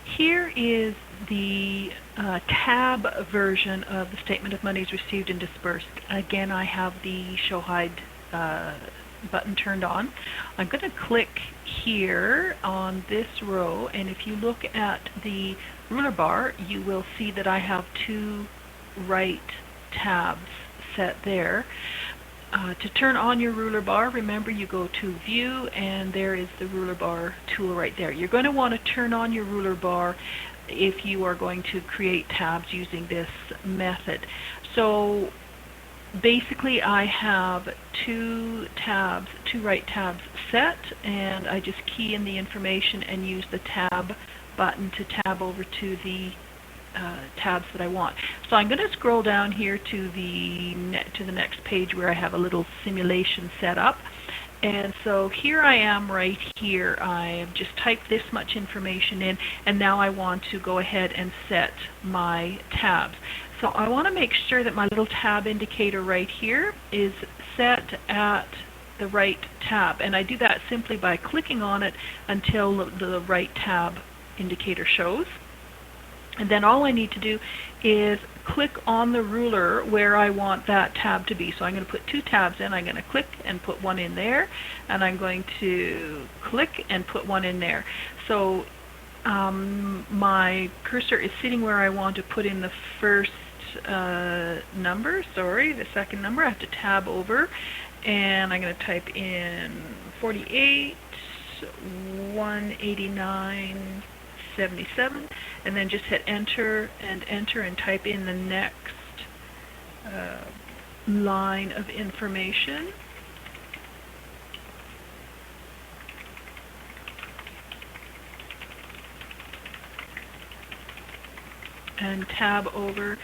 Here is the tab version of the Statement of Monies Received and Disbursed. Again, I have the Show Hide button turned on. I'm going to click here on this row, and if you look at the ruler bar, you will see that I have two right tabs set there. To turn on your ruler bar, remember you go to View, and there is the ruler bar tool right there. You're going to want to turn on your ruler bar if you are going to create tabs using this method. So basically I have two right tabs set, and I just key in the information and use the tab button to tab over to the tabs that I want. So I'm going to scroll down here to the next page where I have a little simulation set up. And so here I am right here. I've just typed this much information in, and now I want to go ahead and set my tabs. So I want to make sure that my little tab indicator right here is set at the right tab, and I do that simply by clicking on it until the right tab indicator shows. And then all I need to do is click on the ruler where I want that tab to be. So I'm going to put two tabs in. I'm going to click and put one in there, and I'm going to click and put one in there. So my cursor is sitting where I want to put in the first number, the second number. I have to tab over, and I'm going to type in 48, 189, 77, and then just hit enter and type in the next line of information. And tab over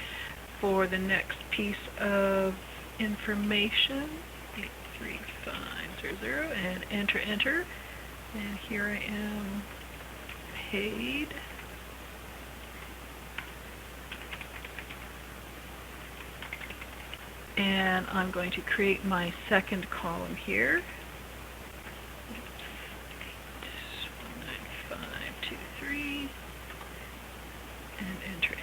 for the next piece of information, 83500, and enter. And here I am, paid. And I'm going to create my second column here. 19523, and enter,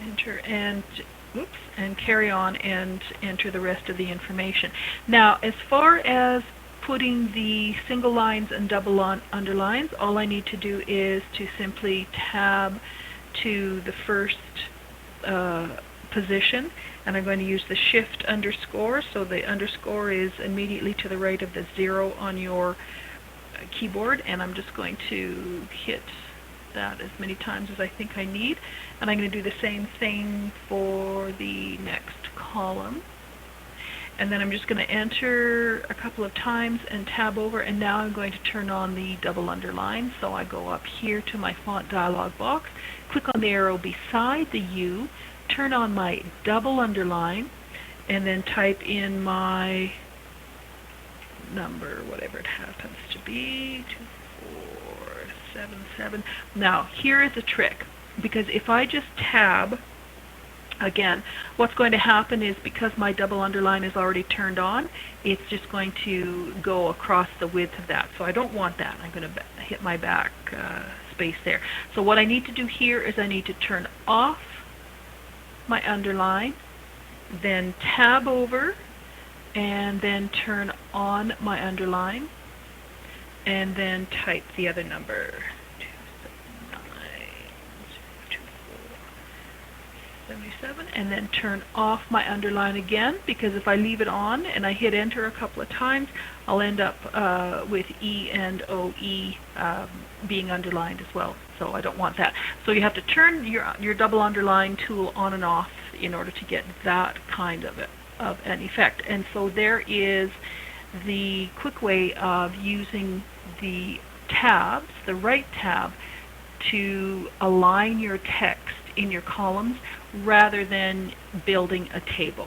and carry on and enter the rest of the information. Now, as far as putting the single lines and double underlines, all I need to do is to simply tab to the first position, and I'm going to use the shift underscore, so the underscore is immediately to the right of the 0 on your keyboard, and I'm just going to hit that as many times as I think I need, and I'm going to do the same thing for the next column. And then I'm just going to enter a couple of times and tab over, and now I'm going to turn on the double underline. So I go up here to my font dialog box, click on the arrow beside the U, turn on my double underline, and then type in my number, whatever it happens to be, 2477. Now, here is a trick, because if I just tab, again, what's going to happen is, because my double underline is already turned on, it's just going to go across the width of that. So I don't want that. I'm going to hit my back space there. So what I need to do here is I need to turn off my underline, then tab over, and then turn on my underline, and then type the other number. 77, and then turn off my underline again, because if I leave it on and I hit enter a couple of times, I'll end up with E and OE being underlined as well. So I don't want that. So you have to turn your double underline tool on and off in order to get that kind of an effect. And so there is the quick way of using the tabs, the right tab, to align your text in your columns rather than building a table.